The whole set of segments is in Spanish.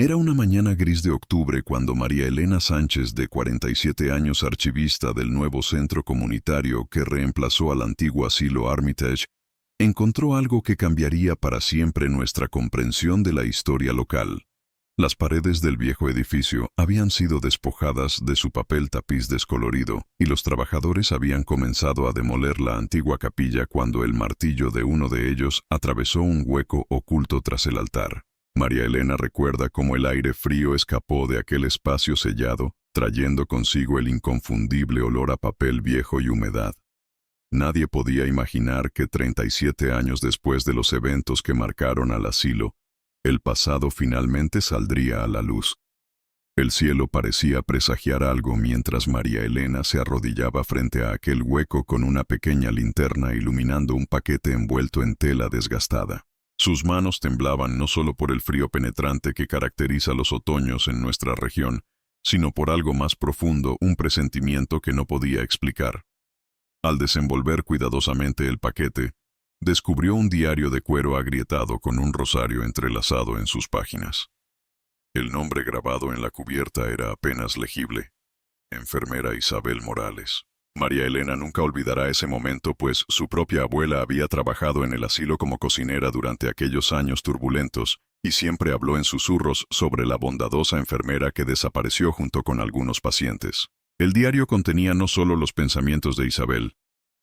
Era una mañana gris de octubre cuando María Elena Sánchez, de 47 años, archivista del nuevo centro comunitario que reemplazó al antiguo asilo Armitage, encontró algo que cambiaría para siempre nuestra comprensión de la historia local. Las paredes del viejo edificio habían sido despojadas de su papel tapiz descolorido y los trabajadores habían comenzado a demoler la antigua capilla cuando el martillo de uno de ellos atravesó un hueco oculto tras el altar. María Elena recuerda cómo el aire frío escapó de aquel espacio sellado, trayendo consigo el inconfundible olor a papel viejo y humedad. Nadie podía imaginar que 37 años después de los eventos que marcaron al asilo, el pasado finalmente saldría a la luz. El cielo parecía presagiar algo mientras María Elena se arrodillaba frente a aquel hueco con una pequeña linterna iluminando un paquete envuelto en tela desgastada. Sus manos temblaban no solo por el frío penetrante que caracteriza los otoños en nuestra región, sino por algo más profundo, un presentimiento que no podía explicar. Al desenvolver cuidadosamente el paquete, descubrió un diario de cuero agrietado con un rosario entrelazado en sus páginas. El nombre grabado en la cubierta era apenas legible: enfermera Isabel Morales. María Elena nunca olvidará ese momento, pues su propia abuela había trabajado en el asilo como cocinera durante aquellos años turbulentos y siempre habló en susurros sobre la bondadosa enfermera que desapareció junto con algunos pacientes. El diario contenía no solo los pensamientos de Isabel,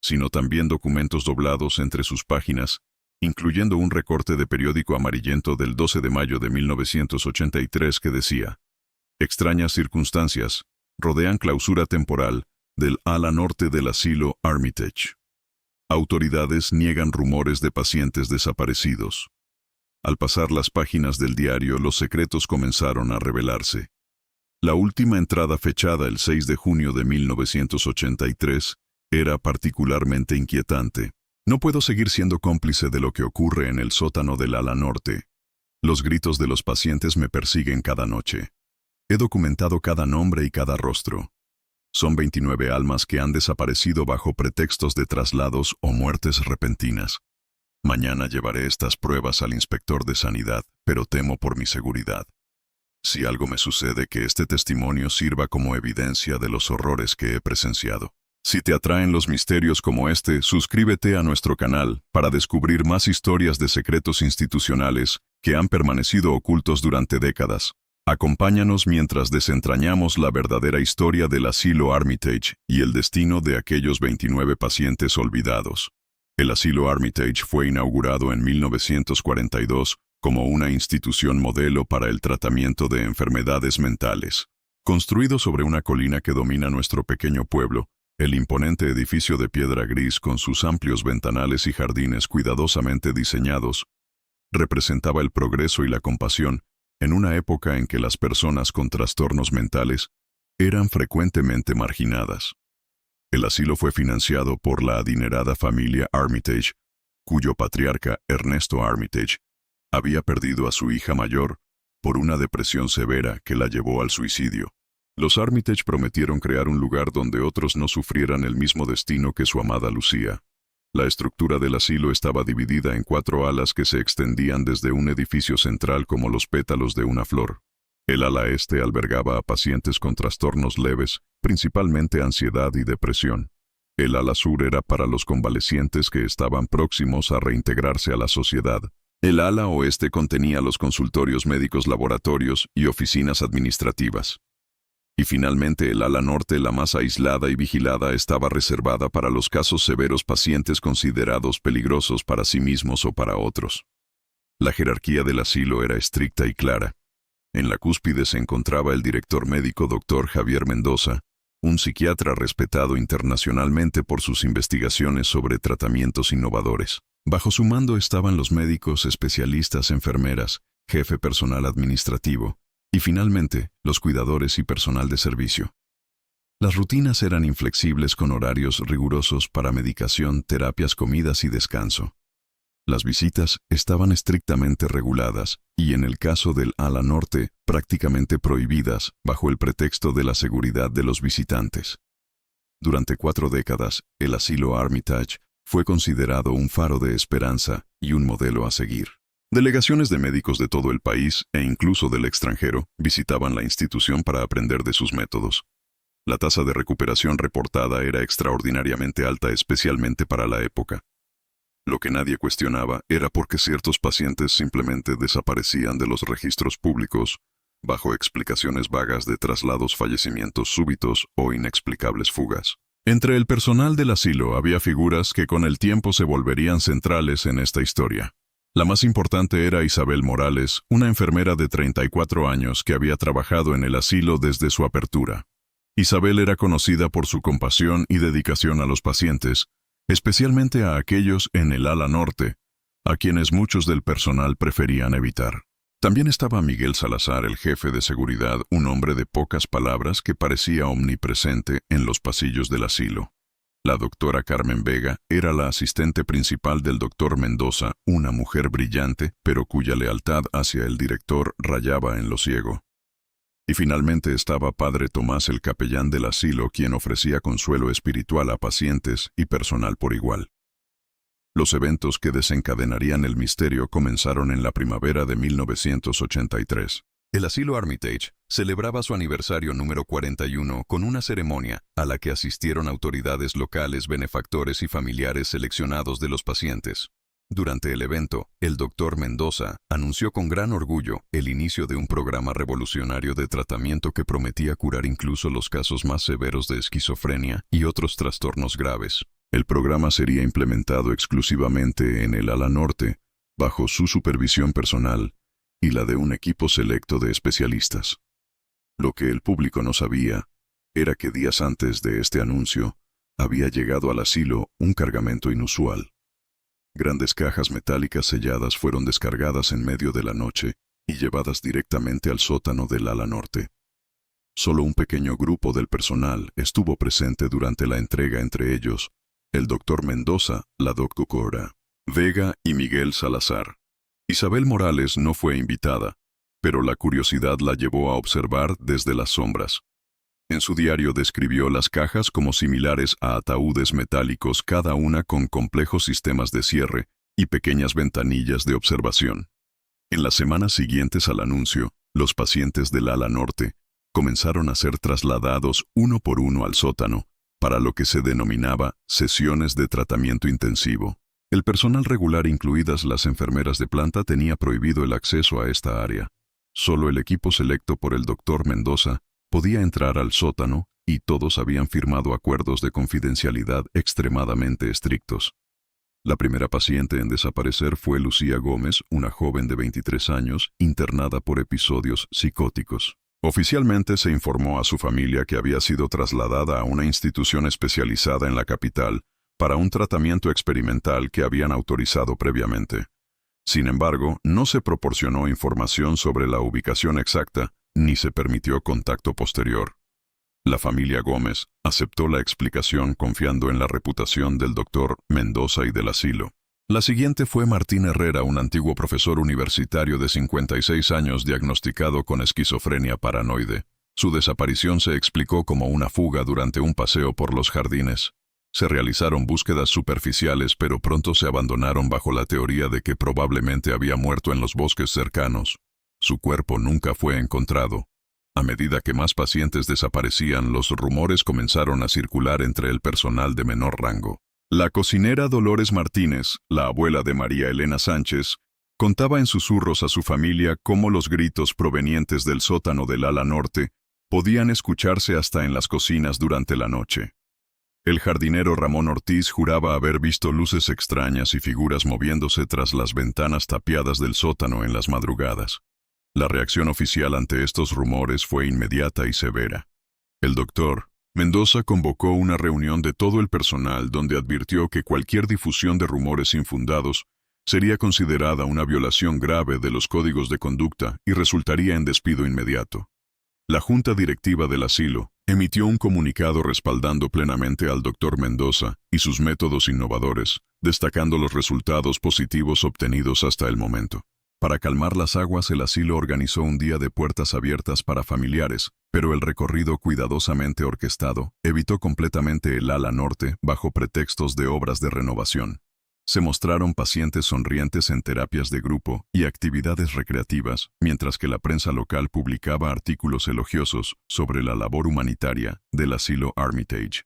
sino también documentos doblados entre sus páginas, incluyendo un recorte de periódico amarillento del 12 de mayo de 1983 que decía: extrañas circunstancias rodean clausura temporal del ala norte del asilo Armitage. Autoridades niegan rumores de pacientes desaparecidos. Al pasar las páginas del diario, los secretos comenzaron a revelarse. La última entrada, fechada el 6 de junio de 1983, era particularmente inquietante. No puedo seguir siendo cómplice de lo que ocurre en el sótano del ala norte. Los gritos de los pacientes me persiguen cada noche. He documentado cada nombre y cada rostro. Son 29 almas que han desaparecido bajo pretextos de traslados o muertes repentinas. Mañana llevaré estas pruebas al inspector de sanidad, pero temo por mi seguridad. Si algo me sucede, que este testimonio sirva como evidencia de los horrores que he presenciado. Si te atraen los misterios como este, suscríbete a nuestro canal para descubrir más historias de secretos institucionales que han permanecido ocultos durante décadas. Acompáñanos mientras desentrañamos la verdadera historia del asilo Armitage y el destino de aquellos 29 pacientes olvidados. El asilo Armitage fue inaugurado en 1942 como una institución modelo para el tratamiento de enfermedades mentales. Construido sobre una colina que domina nuestro pequeño pueblo, el imponente edificio de piedra gris con sus amplios ventanales y jardines cuidadosamente diseñados representaba el progreso y la compasión en una época en que las personas con trastornos mentales eran frecuentemente marginadas. El asilo fue financiado por la adinerada familia Armitage, cuyo patriarca, Ernesto Armitage, había perdido a su hija mayor por una depresión severa que la llevó al suicidio. Los Armitage prometieron crear un lugar donde otros no sufrieran el mismo destino que su amada Lucía. La estructura del asilo estaba dividida en 4 alas que se extendían desde un edificio central como los pétalos de una flor. El ala este albergaba a pacientes con trastornos leves, principalmente ansiedad y depresión. El ala sur era para los convalecientes que estaban próximos a reintegrarse a la sociedad. El ala oeste contenía los consultorios médicos, laboratorios y oficinas administrativas. Y finalmente el ala norte, la más aislada y vigilada, estaba reservada para los casos severos, pacientes considerados peligrosos para sí mismos o para otros. La jerarquía del asilo era estricta y clara. En la cúspide se encontraba el director médico Dr. Javier Mendoza, un psiquiatra respetado internacionalmente por sus investigaciones sobre tratamientos innovadores. Bajo su mando estaban los médicos, especialistas, enfermeras, jefe personal administrativo, y finalmente, los cuidadores y personal de servicio. Las rutinas eran inflexibles con horarios rigurosos para medicación, terapias, comidas y descanso. Las visitas estaban estrictamente reguladas y, en el caso del ala norte, prácticamente prohibidas bajo el pretexto de la seguridad de los visitantes. Durante 4 décadas, el asilo Armitage fue considerado un faro de esperanza y un modelo a seguir. Delegaciones de médicos de todo el país e incluso del extranjero visitaban la institución para aprender de sus métodos. La tasa de recuperación reportada era extraordinariamente alta, especialmente para la época. Lo que nadie cuestionaba era por qué ciertos pacientes simplemente desaparecían de los registros públicos, bajo explicaciones vagas de traslados, fallecimientos súbitos o inexplicables fugas. Entre el personal del asilo había figuras que con el tiempo se volverían centrales en esta historia. La más importante era Isabel Morales, una enfermera de 34 años que había trabajado en el asilo desde su apertura. Isabel era conocida por su compasión y dedicación a los pacientes, especialmente a aquellos en el ala norte, a quienes muchos del personal preferían evitar. También estaba Miguel Salazar, el jefe de seguridad, un hombre de pocas palabras que parecía omnipresente en los pasillos del asilo. La doctora Carmen Vega era la asistente principal del doctor Mendoza, una mujer brillante, pero cuya lealtad hacia el director rayaba en lo ciego. Y finalmente estaba Padre Tomás, el capellán del asilo, quien ofrecía consuelo espiritual a pacientes y personal por igual. Los eventos que desencadenarían el misterio comenzaron en la primavera de 1983. El asilo Armitage celebraba su aniversario número 41 con una ceremonia a la que asistieron autoridades locales, benefactores y familiares seleccionados de los pacientes. Durante el evento, el doctor Mendoza anunció con gran orgullo el inicio de un programa revolucionario de tratamiento que prometía curar incluso los casos más severos de esquizofrenia y otros trastornos graves. El programa sería implementado exclusivamente en el ala norte, bajo su supervisión personal y la de un equipo selecto de especialistas. Lo que el público no sabía era que días antes de este anuncio había llegado al asilo un cargamento inusual. Grandes cajas metálicas selladas fueron descargadas en medio de la noche y llevadas directamente al sótano del ala norte. Solo un pequeño grupo del personal estuvo presente durante la entrega, entre ellos el doctor Mendoza, la doctora Vega y Miguel Salazar. Isabel Morales no fue invitada, pero la curiosidad la llevó a observar desde las sombras. En su diario describió las cajas como similares a ataúdes metálicos, cada una con complejos sistemas de cierre y pequeñas ventanillas de observación. En las semanas siguientes al anuncio, los pacientes del ala norte comenzaron a ser trasladados uno por uno al sótano, para lo que se denominaba sesiones de tratamiento intensivo. El personal regular, incluidas las enfermeras de planta, tenía prohibido el acceso a esta área. Solo el equipo selecto por el doctor Mendoza podía entrar al sótano y todos habían firmado acuerdos de confidencialidad extremadamente estrictos. La primera paciente en desaparecer fue Lucía Gómez, una joven de 23 años, internada por episodios psicóticos. Oficialmente se informó a su familia que había sido trasladada a una institución especializada en la capital para un tratamiento experimental que habían autorizado previamente. Sin embargo, no se proporcionó información sobre la ubicación exacta ni se permitió contacto posterior. La familia Gómez aceptó la explicación confiando en la reputación del doctor Mendoza y del asilo. La siguiente fue Martín Herrera, un antiguo profesor universitario de 56 años diagnosticado con esquizofrenia paranoide. Su desaparición se explicó como una fuga durante un paseo por los jardines. Se realizaron búsquedas superficiales, pero pronto se abandonaron bajo la teoría de que probablemente había muerto en los bosques cercanos. Su cuerpo nunca fue encontrado. A medida que más pacientes desaparecían, los rumores comenzaron a circular entre el personal de menor rango. La cocinera Dolores Martínez, la abuela de María Elena Sánchez, contaba en susurros a su familia cómo los gritos provenientes del sótano del ala norte podían escucharse hasta en las cocinas durante la noche. El jardinero Ramón Ortiz juraba haber visto luces extrañas y figuras moviéndose tras las ventanas tapiadas del sótano en las madrugadas. La reacción oficial ante estos rumores fue inmediata y severa. El doctor Mendoza convocó una reunión de todo el personal donde advirtió que cualquier difusión de rumores infundados sería considerada una violación grave de los códigos de conducta y resultaría en despido inmediato. La junta directiva del asilo emitió un comunicado respaldando plenamente al doctor Mendoza y sus métodos innovadores, destacando los resultados positivos obtenidos hasta el momento. Para calmar las aguas, el asilo organizó un día de puertas abiertas para familiares, pero el recorrido cuidadosamente orquestado evitó completamente el ala norte bajo pretextos de obras de renovación. Se mostraron pacientes sonrientes en terapias de grupo y actividades recreativas, mientras que la prensa local publicaba artículos elogiosos sobre la labor humanitaria del asilo Armitage.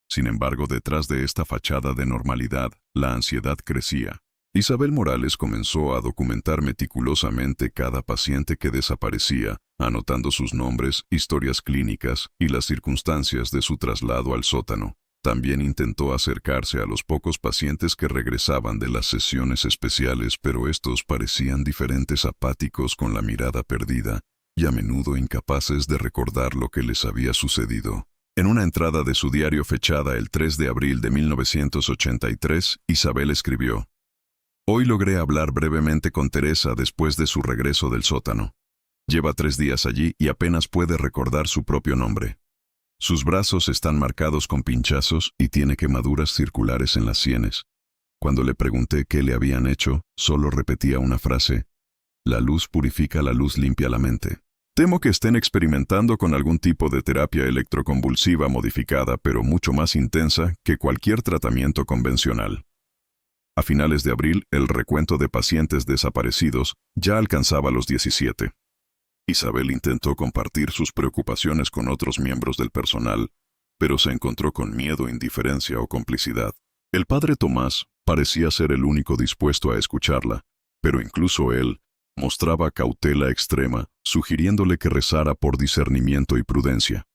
Sin embargo, detrás de esta fachada de normalidad, la ansiedad crecía. Isabel Morales comenzó a documentar meticulosamente cada paciente que desaparecía, anotando sus nombres, historias clínicas y las circunstancias de su traslado al sótano. También intentó acercarse a los pocos pacientes que regresaban de las sesiones especiales, pero estos parecían diferentes, apáticos, con la mirada perdida y a menudo incapaces de recordar lo que les había sucedido. En una entrada de su diario fechada el 3 de abril de 1983, Isabel escribió: «Hoy logré hablar brevemente con Teresa después de su regreso del sótano. Lleva 3 días allí y apenas puede recordar su propio nombre. Sus brazos están marcados con pinchazos y tiene quemaduras circulares en las sienes. Cuando le pregunté qué le habían hecho, solo repetía una frase: la luz purifica, la luz limpia la mente. Temo que estén experimentando con algún tipo de terapia electroconvulsiva modificada, pero mucho más intensa que cualquier tratamiento convencional». A finales de abril, el recuento de pacientes desaparecidos ya alcanzaba los 17. Isabel intentó compartir sus preocupaciones con otros miembros del personal, pero se encontró con miedo, indiferencia o complicidad. El padre Tomás parecía ser el único dispuesto a escucharla, pero incluso él mostraba cautela extrema, sugiriéndole que rezara por discernimiento y prudencia.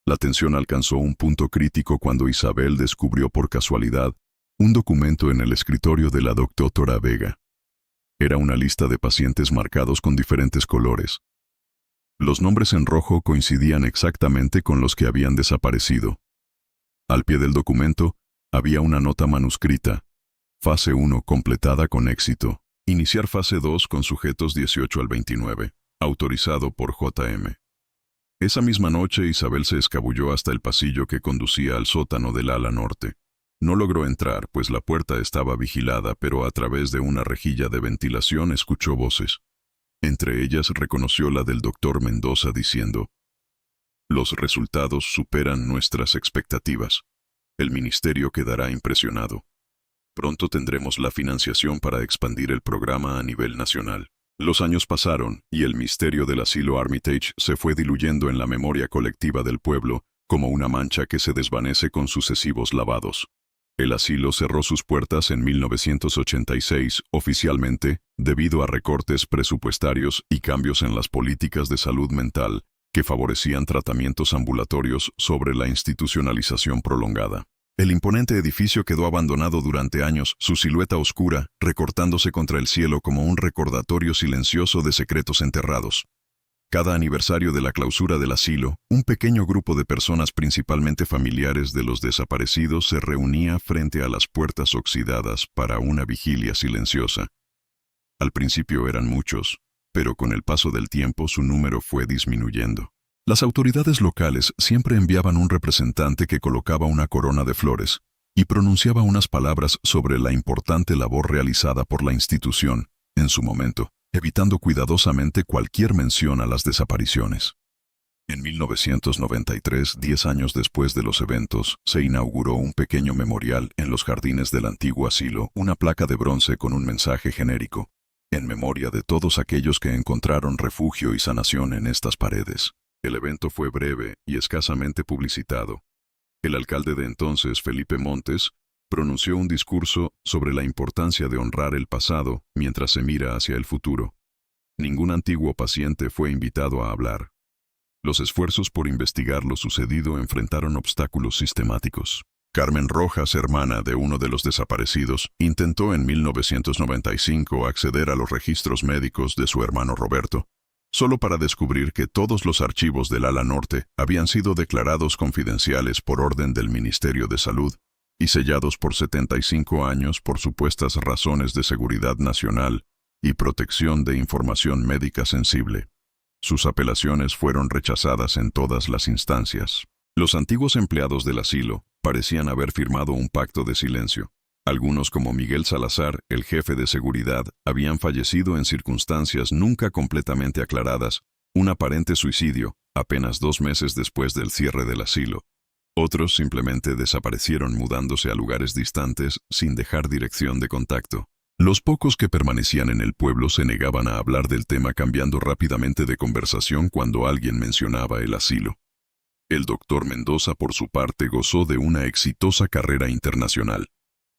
La tensión alcanzó un punto crítico cuando Isabel descubrió por casualidad un documento en el escritorio de la doctora Vega. Era una lista de pacientes marcados con diferentes colores. Los nombres en rojo coincidían exactamente con los que habían desaparecido. Al pie del documento había una nota manuscrita: Fase 1 completada con éxito. Iniciar fase 2 con sujetos 18 al 29. Autorizado por J.M. Esa misma noche Isabel se escabulló hasta el pasillo que conducía al sótano del ala norte. No logró entrar, pues la puerta estaba vigilada, pero a través de una rejilla de ventilación escuchó voces. Entre ellas reconoció la del doctor Mendoza diciendo: «Los resultados superan nuestras expectativas. El ministerio quedará impresionado. Pronto tendremos la financiación para expandir el programa a nivel nacional». Los años pasaron y el misterio del asilo Armitage se fue diluyendo en la memoria colectiva del pueblo como una mancha que se desvanece con sucesivos lavados. El asilo cerró sus puertas en 1986 oficialmente debido a recortes presupuestarios y cambios en las políticas de salud mental que favorecían tratamientos ambulatorios sobre la institucionalización prolongada. El imponente edificio quedó abandonado durante años, su silueta oscura recortándose contra el cielo como un recordatorio silencioso de secretos enterrados. Cada aniversario de la clausura del asilo, un pequeño grupo de personas, principalmente familiares de los desaparecidos, se reunía frente a las puertas oxidadas para una vigilia silenciosa. Al principio eran muchos, pero con el paso del tiempo su número fue disminuyendo. Las autoridades locales siempre enviaban un representante que colocaba una corona de flores y pronunciaba unas palabras sobre la importante labor realizada por la institución en su momento, evitando cuidadosamente cualquier mención a las desapariciones. En 1993, 10 años después de los eventos, se inauguró un pequeño memorial en los jardines del antiguo asilo, una placa de bronce con un mensaje genérico: en memoria de todos aquellos que encontraron refugio y sanación en estas paredes. El evento fue breve y escasamente publicitado. El alcalde de entonces, Felipe Montes, pronunció un discurso sobre la importancia de honrar el pasado mientras se mira hacia el futuro. Ningún antiguo paciente fue invitado a hablar. Los esfuerzos por investigar lo sucedido enfrentaron obstáculos sistemáticos. Carmen Rojas, hermana de uno de los desaparecidos, intentó en 1995 acceder a los registros médicos de su hermano Roberto, solo para descubrir que todos los archivos del ala norte habían sido declarados confidenciales por orden del Ministerio de Salud y sellados por 75 años por supuestas razones de seguridad nacional y protección de información médica sensible. Sus apelaciones fueron rechazadas en todas las instancias. Los antiguos empleados del asilo parecían haber firmado un pacto de silencio. Algunos, como Miguel Salazar, el jefe de seguridad, habían fallecido en circunstancias nunca completamente aclaradas, un aparente suicidio, apenas 2 meses después del cierre del asilo. Otros simplemente desaparecieron mudándose a lugares distantes sin dejar dirección de contacto. Los pocos que permanecían en el pueblo se negaban a hablar del tema, cambiando rápidamente de conversación cuando alguien mencionaba el asilo. El doctor Mendoza, por su parte, gozó de una exitosa carrera internacional.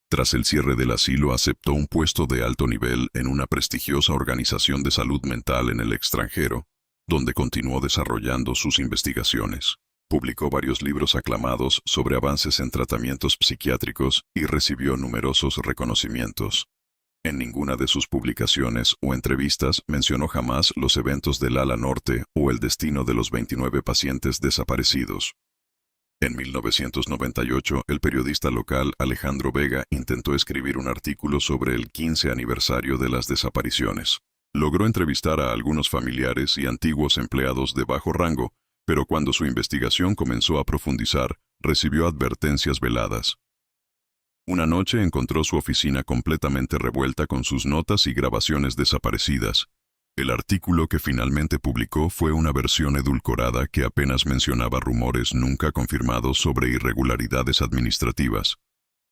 Tras el cierre del asilo, aceptó un puesto de alto nivel en una prestigiosa organización de salud mental en el extranjero, donde continuó desarrollando sus investigaciones. Publicó varios libros aclamados sobre avances en tratamientos psiquiátricos y recibió numerosos reconocimientos. En ninguna de sus publicaciones o entrevistas mencionó jamás los eventos del ala norte o el destino de los 29 pacientes desaparecidos. En 1998, el periodista local Alejandro Vega intentó escribir un artículo sobre el 15 aniversario de las desapariciones. Logró entrevistar a algunos familiares y antiguos empleados de bajo rango, pero cuando su investigación comenzó a profundizar, recibió advertencias veladas. Una noche encontró su oficina completamente revuelta con sus notas y grabaciones desaparecidas. El artículo que finalmente publicó fue una versión edulcorada que apenas mencionaba rumores nunca confirmados sobre irregularidades administrativas.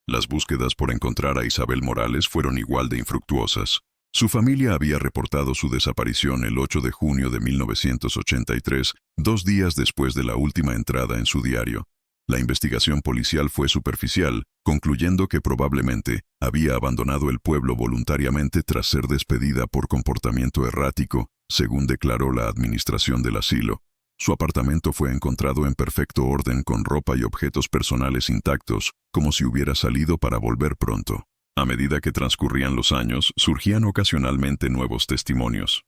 Las búsquedas por encontrar a Isabel Morales fueron igual de infructuosas. Su familia había reportado su desaparición el 8 de junio de 1983, 2 días después de la última entrada en su diario. La investigación policial fue superficial, concluyendo que probablemente había abandonado el pueblo voluntariamente tras ser despedida por comportamiento errático, según declaró la administración del asilo. Su apartamento fue encontrado en perfecto orden con ropa y objetos personales intactos, como si hubiera salido para volver pronto. A medida que transcurrían los años, surgían ocasionalmente nuevos testimonios.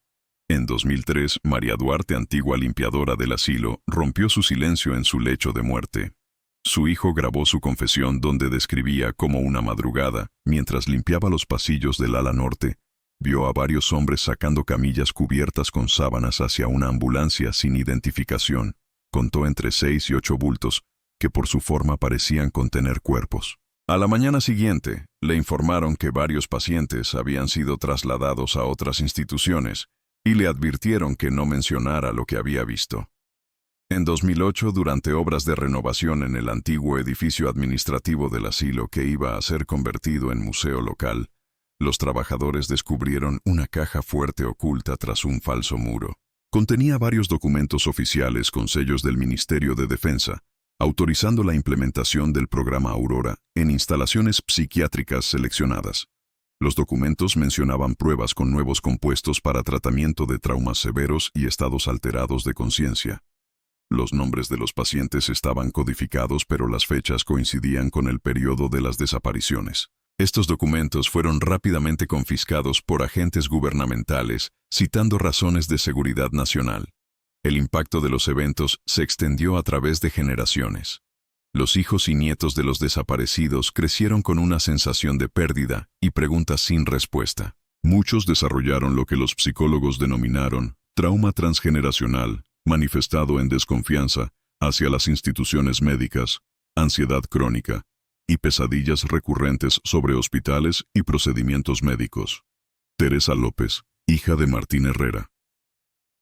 En 2003, María Duarte, antigua limpiadora del asilo, rompió su silencio en su lecho de muerte. Su hijo grabó su confesión donde describía cómo una madrugada, mientras limpiaba los pasillos del ala norte, vio a varios hombres sacando camillas cubiertas con sábanas hacia una ambulancia sin identificación. Contó entre 6 y 8 bultos, que por su forma parecían contener cuerpos. A la mañana siguiente, le informaron que varios pacientes habían sido trasladados a otras instituciones y le advirtieron que no mencionara lo que había visto. En 2008, durante obras de renovación en el antiguo edificio administrativo del asilo que iba a ser convertido en museo local, los trabajadores descubrieron una caja fuerte oculta tras un falso muro. Contenía varios documentos oficiales con sellos del Ministerio de Defensa, autorizando la implementación del programa Aurora en instalaciones psiquiátricas seleccionadas. Los documentos mencionaban pruebas con nuevos compuestos para tratamiento de traumas severos y estados alterados de conciencia. Los nombres de los pacientes estaban codificados, pero las fechas coincidían con el periodo de las desapariciones. Estos documentos fueron rápidamente confiscados por agentes gubernamentales, citando razones de seguridad nacional. El impacto de los eventos se extendió a través de generaciones. Los hijos y nietos de los desaparecidos crecieron con una sensación de pérdida y preguntas sin respuesta. Muchos desarrollaron lo que los psicólogos denominaron trauma transgeneracional, manifestado en desconfianza hacia las instituciones médicas, ansiedad crónica y pesadillas recurrentes sobre hospitales y procedimientos médicos. Teresa López, hija de Martín Herrera.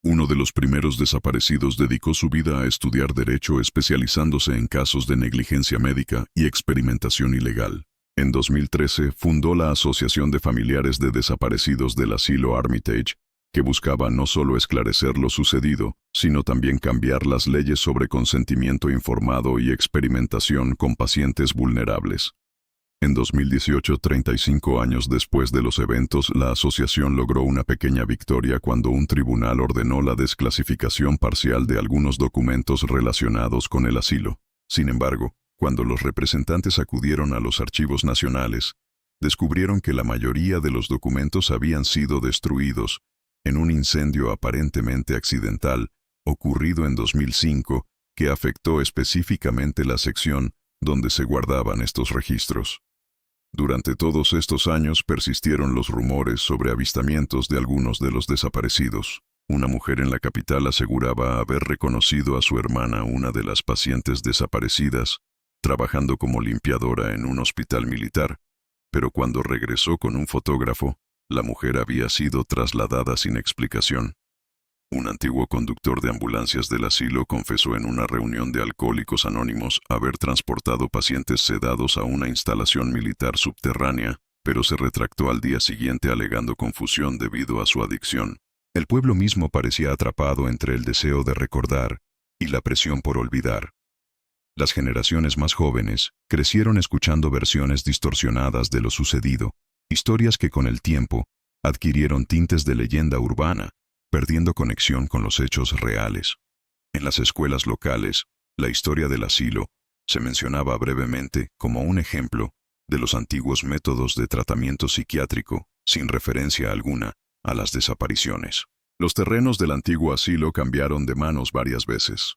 Uno de los primeros desaparecidos, dedicó su vida a estudiar derecho, especializándose en casos de negligencia médica y experimentación ilegal. En 2013 fundó la Asociación de Familiares de Desaparecidos del Asilo Armitage, que buscaba no solo esclarecer lo sucedido, sino también cambiar las leyes sobre consentimiento informado y experimentación con pacientes vulnerables. En 2018, 35 años después de los eventos, la asociación logró una pequeña victoria cuando un tribunal ordenó la desclasificación parcial de algunos documentos relacionados con el asilo. Sin embargo, cuando los representantes acudieron a los archivos nacionales, descubrieron que la mayoría de los documentos habían sido destruidos en un incendio aparentemente accidental ocurrido en 2005 que afectó específicamente la sección donde se guardaban estos registros. Durante todos estos años persistieron los rumores sobre avistamientos de algunos de los desaparecidos. Una mujer en la capital aseguraba haber reconocido a su hermana, una de las pacientes desaparecidas, trabajando como limpiadora en un hospital militar, pero cuando regresó con un fotógrafo, la mujer había sido trasladada sin explicación. Un antiguo conductor de ambulancias del asilo confesó en una reunión de Alcohólicos Anónimos haber transportado pacientes sedados a una instalación militar subterránea, pero se retractó al día siguiente alegando confusión debido a su adicción. El pueblo mismo parecía atrapado entre el deseo de recordar y la presión por olvidar. Las generaciones más jóvenes crecieron escuchando versiones distorsionadas de lo sucedido, historias que con el tiempo adquirieron tintes de leyenda urbana, perdiendo conexión con los hechos reales. En las escuelas locales, la historia del asilo se mencionaba brevemente como un ejemplo de los antiguos métodos de tratamiento psiquiátrico, sin referencia alguna a las desapariciones. Los terrenos del antiguo asilo cambiaron de manos varias veces.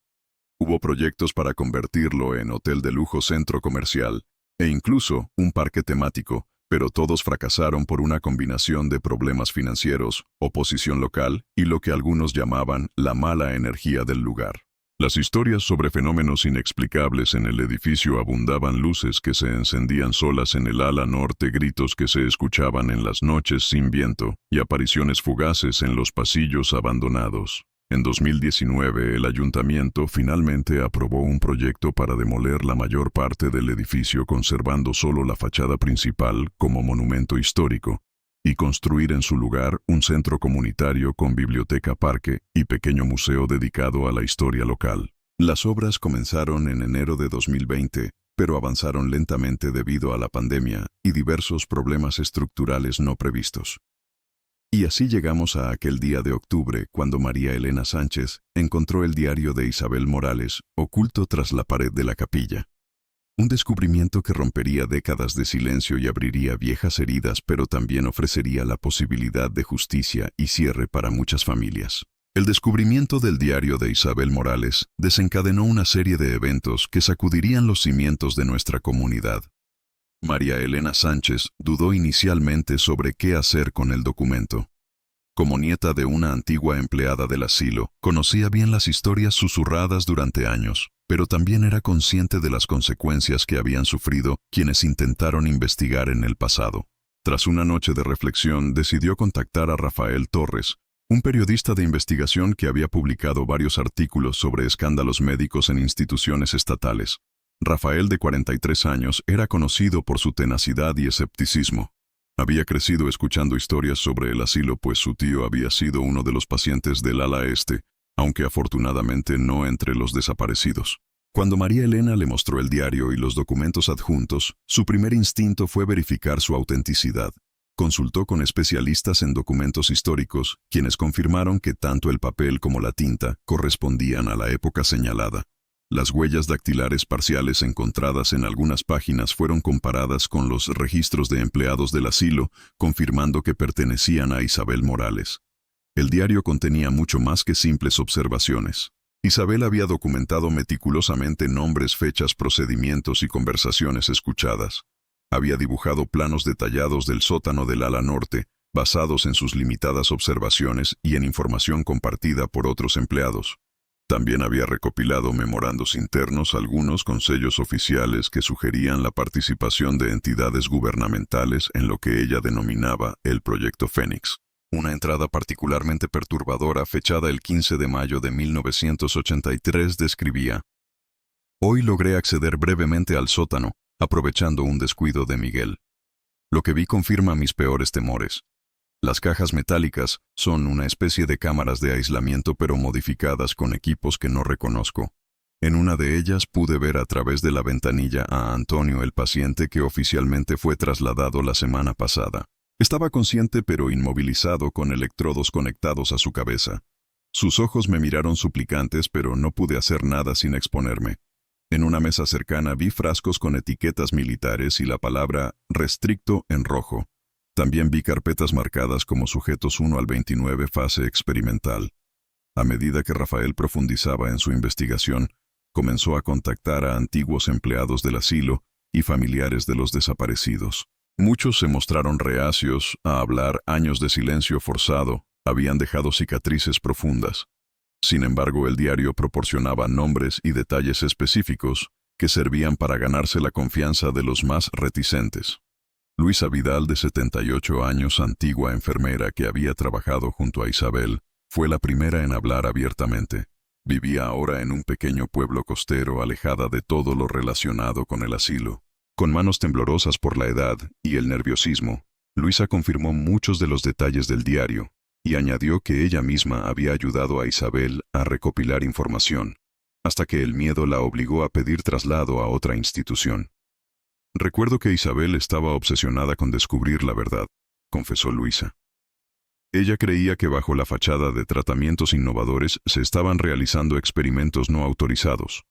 Hubo proyectos para convertirlo en hotel de lujo centro comercial e incluso un parque temático, pero todos fracasaron por una combinación de problemas financieros, oposición local y lo que algunos llamaban la mala energía del lugar. Las historias sobre fenómenos inexplicables en el edificio abundaban: luces que se encendían solas en el ala norte, gritos que se escuchaban en las noches sin viento y apariciones fugaces en los pasillos abandonados. En 2019, el ayuntamiento finalmente aprobó un proyecto para demoler la mayor parte del edificio, conservando solo la fachada principal como monumento histórico, y construir en su lugar un centro comunitario con biblioteca, parque y pequeño museo dedicado a la historia local. Las obras comenzaron en enero de 2020, pero avanzaron lentamente debido a la pandemia y diversos problemas estructurales no previstos. Y así llegamos a aquel día de octubre cuando María Elena Sánchez encontró el diario de Isabel Morales oculto tras la pared de la capilla. Un descubrimiento que rompería décadas de silencio y abriría viejas heridas, pero también ofrecería la posibilidad de justicia y cierre para muchas familias. El descubrimiento del diario de Isabel Morales desencadenó una serie de eventos que sacudirían los cimientos de nuestra comunidad. María Elena Sánchez dudó inicialmente sobre qué hacer con el documento. Como nieta de una antigua empleada del asilo, conocía bien las historias susurradas durante años, pero también era consciente de las consecuencias que habían sufrido quienes intentaron investigar en el pasado. Tras una noche de reflexión, decidió contactar a Rafael Torres, un periodista de investigación que había publicado varios artículos sobre escándalos médicos en instituciones estatales. Rafael, de 43 años, era conocido por su tenacidad y escepticismo. Había crecido escuchando historias sobre el asilo, pues su tío había sido uno de los pacientes del ala este, aunque afortunadamente no entre los desaparecidos. Cuando María Elena le mostró el diario y los documentos adjuntos, su primer instinto fue verificar su autenticidad. Consultó con especialistas en documentos históricos, quienes confirmaron que tanto el papel como la tinta correspondían a la época señalada. Las huellas dactilares parciales encontradas en algunas páginas fueron comparadas con los registros de empleados del asilo, confirmando que pertenecían a Isabel Morales. El diario contenía mucho más que simples observaciones. Isabel había documentado meticulosamente nombres, fechas, procedimientos y conversaciones escuchadas. Había dibujado planos detallados del sótano del ala norte, basados en sus limitadas observaciones y en información compartida por otros empleados. También había recopilado memorandos internos, algunos con sellos oficiales que sugerían la participación de entidades gubernamentales en lo que ella denominaba el Proyecto Fénix. Una entrada particularmente perturbadora, fechada el 15 de mayo de 1983, describía: «Hoy logré acceder brevemente al sótano, aprovechando un descuido de Miguel. Lo que vi confirma mis peores temores. Las cajas metálicas son una especie de cámaras de aislamiento, pero modificadas con equipos que no reconozco. En una de ellas pude ver a través de la ventanilla a Antonio, el paciente que oficialmente fue trasladado la semana pasada. Estaba consciente pero inmovilizado, con electrodos conectados a su cabeza. Sus ojos me miraron suplicantes, pero no pude hacer nada sin exponerme. En una mesa cercana vi frascos con etiquetas militares y la palabra restricto en rojo. También vi carpetas marcadas como sujetos 1 al 29, fase experimental. A medida que Rafael profundizaba en su investigación, comenzó a contactar a antiguos empleados del asilo y familiares de los desaparecidos. Muchos se mostraron reacios a hablar. Años de silencio forzado habían dejado cicatrices profundas. Sin embargo, el diario proporcionaba nombres y detalles específicos que servían para ganarse la confianza de los más reticentes. Luisa Vidal, de 78 años, antigua enfermera que había trabajado junto a Isabel, Fue la primera en hablar abiertamente. Vivía ahora en un pequeño pueblo costero alejada de todo lo relacionado con el asilo. Con manos temblorosas por la edad y el nerviosismo, Luisa confirmó muchos de los detalles del diario y añadió que ella misma había ayudado a Isabel a recopilar información, hasta que el miedo la obligó a pedir traslado a otra institución. Recuerdo que Isabel estaba obsesionada con descubrir la verdad, confesó Luisa. Ella creía que bajo la fachada de tratamientos innovadores se estaban realizando experimentos no autorizados.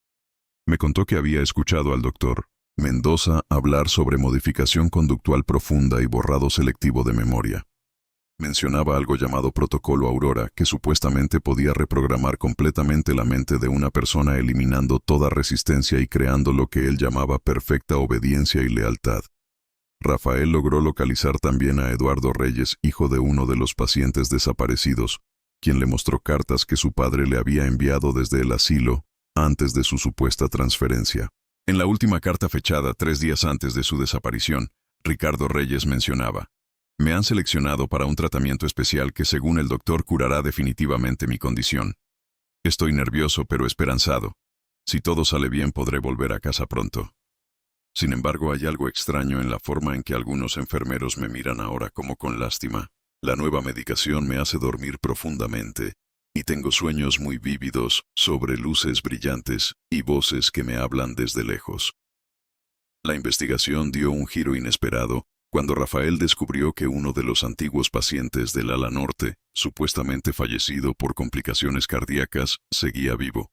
Me contó que había escuchado al doctor Mendoza hablar sobre modificación conductual profunda y borrado selectivo de memoria. Mencionaba algo llamado Protocolo Aurora, que supuestamente podía reprogramar completamente la mente de una persona eliminando toda resistencia y creando lo que él llamaba perfecta obediencia y lealtad. Rafael logró localizar también a Eduardo Reyes, hijo de uno de los pacientes desaparecidos, quien le mostró cartas que su padre le había enviado desde el asilo antes de su supuesta transferencia. En la última carta fechada 3 días antes de su desaparición, Ricardo Reyes mencionaba: «Me han seleccionado para un tratamiento especial que según el doctor curará definitivamente mi condición. Estoy nervioso pero esperanzado. Si todo sale bien podré volver a casa pronto». Sin embargo, hay algo extraño en la forma en que algunos enfermeros me miran ahora como con lástima. La nueva medicación me hace dormir profundamente y tengo sueños muy vívidos sobre luces brillantes y voces que me hablan desde lejos. La investigación dio un giro inesperado cuando Rafael descubrió que uno de los antiguos pacientes del ala norte, supuestamente fallecido por complicaciones cardíacas, seguía vivo.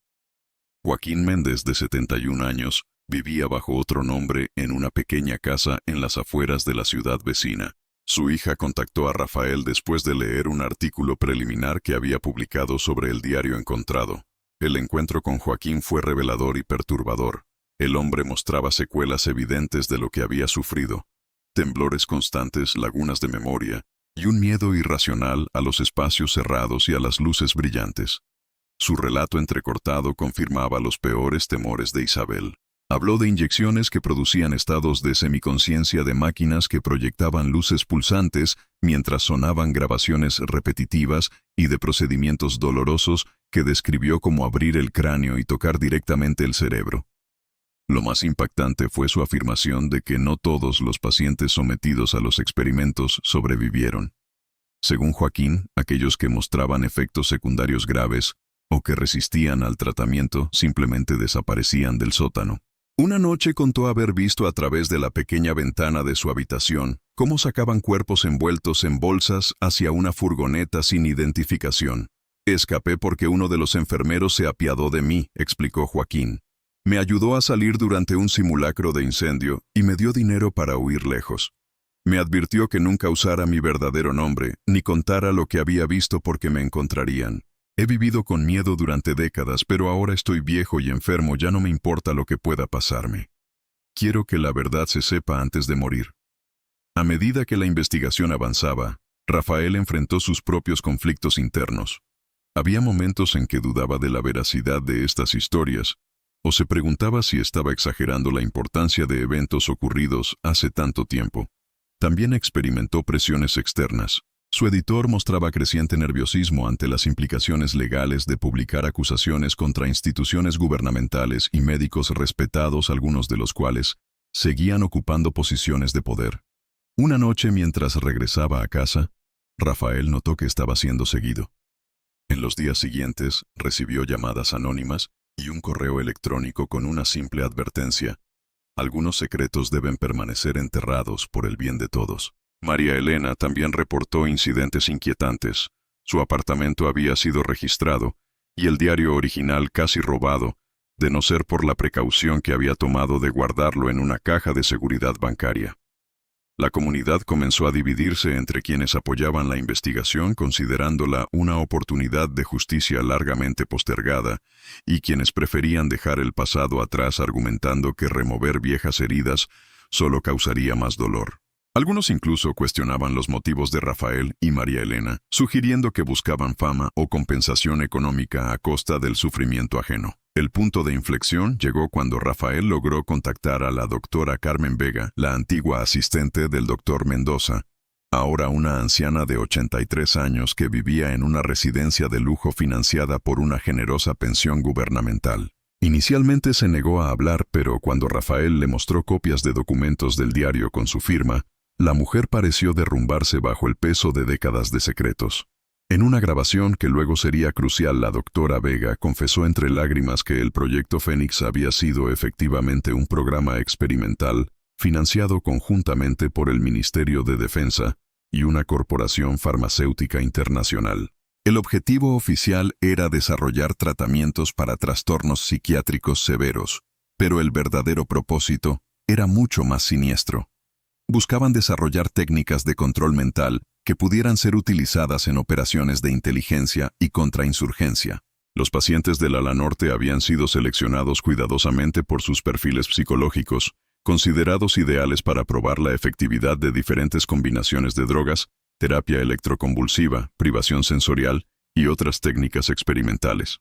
Joaquín Méndez, de 71 años, vivía bajo otro nombre en una pequeña casa en las afueras de la ciudad vecina. Su hija contactó a Rafael después de leer un artículo preliminar que había publicado sobre el diario encontrado. El encuentro con Joaquín fue revelador y perturbador. El hombre mostraba secuelas evidentes de lo que había sufrido: temblores constantes, lagunas de memoria y un miedo irracional a los espacios cerrados y a las luces brillantes. Su relato entrecortado confirmaba los peores temores de Isabel. Habló de inyecciones que producían estados de semiconciencia, de máquinas que proyectaban luces pulsantes mientras sonaban grabaciones repetitivas y de procedimientos dolorosos que describió como abrir el cráneo y tocar directamente el cerebro. Lo más impactante fue su afirmación de que no todos los pacientes sometidos a los experimentos sobrevivieron. Según Joaquín, aquellos que mostraban efectos secundarios graves o que resistían al tratamiento simplemente desaparecían del sótano. Una noche contó haber visto a través de la pequeña ventana de su habitación cómo sacaban cuerpos envueltos en bolsas hacia una furgoneta sin identificación. «Escapé porque uno de los enfermeros se apiadó de mí», explicó Joaquín. «Me ayudó a salir durante un simulacro de incendio y me dio dinero para huir lejos. Me advirtió que nunca usara mi verdadero nombre ni contara lo que había visto porque me encontrarían. He vivido con miedo durante décadas, pero ahora estoy viejo y enfermo, ya no me importa lo que pueda pasarme. Quiero que la verdad se sepa antes de morir». A medida que la investigación avanzaba, Rafael enfrentó sus propios conflictos internos. Había momentos en que dudaba de la veracidad de estas historias, o se preguntaba si estaba exagerando la importancia de eventos ocurridos hace tanto tiempo. También experimentó presiones externas. Su editor mostraba creciente nerviosismo ante las implicaciones legales de publicar acusaciones contra instituciones gubernamentales y médicos respetados, algunos de los cuales seguían ocupando posiciones de poder. Una noche, mientras regresaba a casa, Rafael notó que estaba siendo seguido. En los días siguientes, recibió llamadas anónimas y un correo electrónico con una simple advertencia: «Algunos secretos deben permanecer enterrados por el bien de todos». María Elena también reportó incidentes inquietantes. Su apartamento había sido registrado y el diario original casi robado, de no ser por la precaución que había tomado de guardarlo en una caja de seguridad bancaria. La comunidad comenzó a dividirse entre quienes apoyaban la investigación considerándola una oportunidad de justicia largamente postergada y quienes preferían dejar el pasado atrás argumentando que remover viejas heridas solo causaría más dolor. Algunos incluso cuestionaban los motivos de Rafael y María Elena, sugiriendo que buscaban fama o compensación económica a costa del sufrimiento ajeno. El punto de inflexión llegó cuando Rafael logró contactar a la doctora Carmen Vega, la antigua asistente del doctor Mendoza, ahora una anciana de 83 años que vivía en una residencia de lujo financiada por una generosa pensión gubernamental. Inicialmente se negó a hablar, pero cuando Rafael le mostró copias de documentos del diario con su firma, la mujer pareció derrumbarse bajo el peso de décadas de secretos. En una grabación que luego sería crucial, la doctora Vega confesó entre lágrimas que el proyecto Fénix había sido efectivamente un programa experimental financiado conjuntamente por el Ministerio de Defensa y una corporación farmacéutica internacional. El objetivo oficial era desarrollar tratamientos para trastornos psiquiátricos severos, pero el verdadero propósito era mucho más siniestro. Buscaban desarrollar técnicas de control mental que pudieran ser utilizadas en operaciones de inteligencia y contrainsurgencia. Los pacientes del ala norte habían sido seleccionados cuidadosamente por sus perfiles psicológicos, considerados ideales para probar la efectividad de diferentes combinaciones de drogas, terapia electroconvulsiva, privación sensorial y otras técnicas experimentales.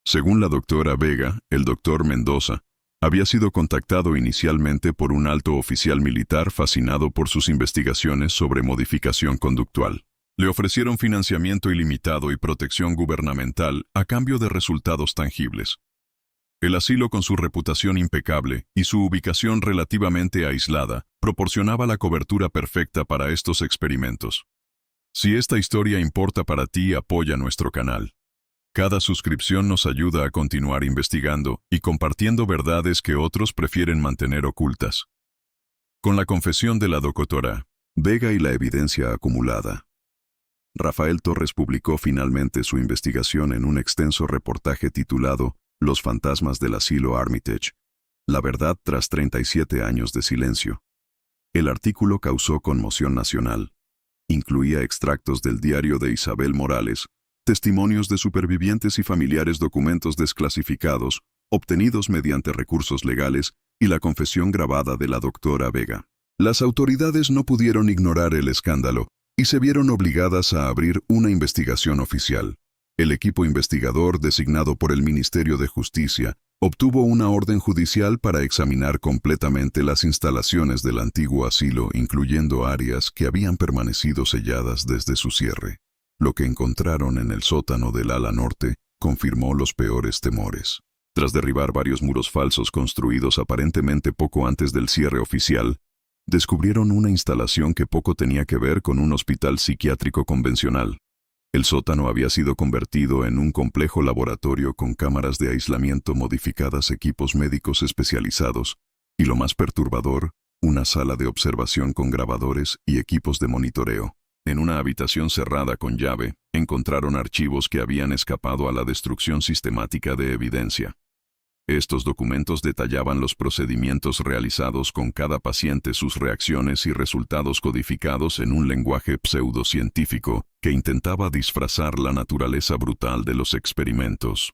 Según la doctora Vega, el doctor Mendoza había sido contactado inicialmente por un alto oficial militar fascinado por sus investigaciones sobre modificación conductual. Le ofrecieron financiamiento ilimitado y protección gubernamental a cambio de resultados tangibles. El asilo, con su reputación impecable y su ubicación relativamente aislada, proporcionaba la cobertura perfecta para estos experimentos. Si esta historia importa para ti, apoya nuestro canal. Cada suscripción nos ayuda a continuar investigando y compartiendo verdades que otros prefieren mantener ocultas. Con la confesión de la doctora Vega y la evidencia acumulada, Rafael Torres publicó finalmente su investigación en un extenso reportaje titulado Los fantasmas del asilo Armitage, la verdad tras 37 años de silencio. El artículo causó conmoción nacional. Incluía extractos del diario de Isabel Morales, testimonios de supervivientes y familiares, documentos desclasificados, obtenidos mediante recursos legales, y la confesión grabada de la doctora Vega. Las autoridades no pudieron ignorar el escándalo y se vieron obligadas a abrir una investigación oficial. El equipo investigador, designado por el Ministerio de Justicia, obtuvo una orden judicial para examinar completamente las instalaciones del antiguo asilo, incluyendo áreas que habían permanecido selladas desde su cierre. Lo que encontraron en el sótano del ala norte confirmó los peores temores. Tras derribar varios muros falsos construidos aparentemente poco antes del cierre oficial, descubrieron una instalación que poco tenía que ver con un hospital psiquiátrico convencional. El sótano había sido convertido en un complejo laboratorio con cámaras de aislamiento modificadas, equipos médicos especializados, y lo más perturbador, una sala de observación con grabadores y equipos de monitoreo. En una habitación cerrada con llave, encontraron archivos que habían escapado a la destrucción sistemática de evidencia. Estos documentos detallaban los procedimientos realizados con cada paciente, sus reacciones y resultados codificados en un lenguaje pseudocientífico que intentaba disfrazar la naturaleza brutal de los experimentos.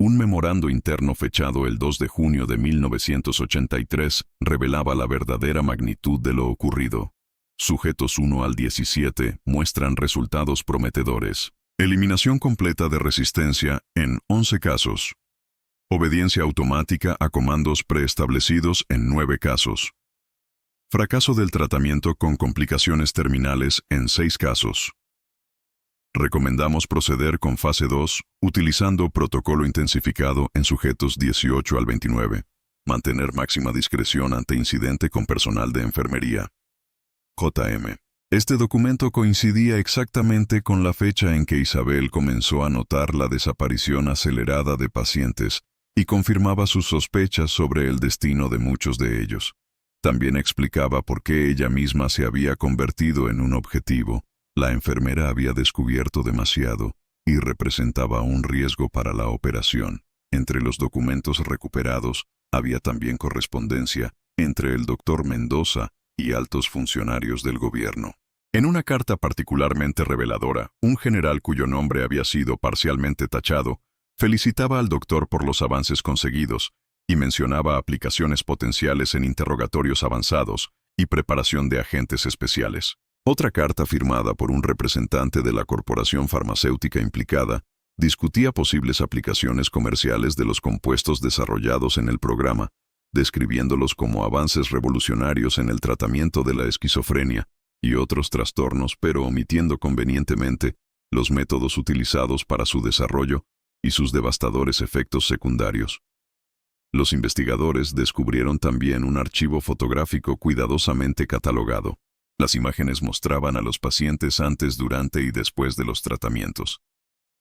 Un memorando interno fechado el 2 de junio de 1983 revelaba la verdadera magnitud de lo ocurrido. Sujetos 1 al 17 muestran resultados prometedores. Eliminación completa de resistencia en 11 casos. Obediencia automática a comandos preestablecidos en 9 casos. Fracaso del tratamiento con complicaciones terminales en 6 casos. Recomendamos proceder con fase 2, utilizando protocolo intensificado en sujetos 18 al 29. Mantener máxima discreción ante incidente con personal de enfermería. JM. Este documento coincidía exactamente con la fecha en que Isabel comenzó a notar la desaparición acelerada de pacientes y confirmaba sus sospechas sobre el destino de muchos de ellos. También explicaba por qué ella misma se había convertido en un objetivo. La enfermera había descubierto demasiado y representaba un riesgo para la operación. Entre los documentos recuperados había también correspondencia entre el doctor Mendoza y altos funcionarios del gobierno. En una carta particularmente reveladora, un general cuyo nombre había sido parcialmente tachado felicitaba al doctor por los avances conseguidos y mencionaba aplicaciones potenciales en interrogatorios avanzados y preparación de agentes especiales. Otra carta firmada por un representante de la corporación farmacéutica implicada discutía posibles aplicaciones comerciales de los compuestos desarrollados en el programa, describiéndolos como avances revolucionarios en el tratamiento de la esquizofrenia y otros trastornos, pero omitiendo convenientemente los métodos utilizados para su desarrollo y sus devastadores efectos secundarios. Los investigadores descubrieron también un archivo fotográfico cuidadosamente catalogado. Las imágenes mostraban a los pacientes antes, durante y después de los tratamientos.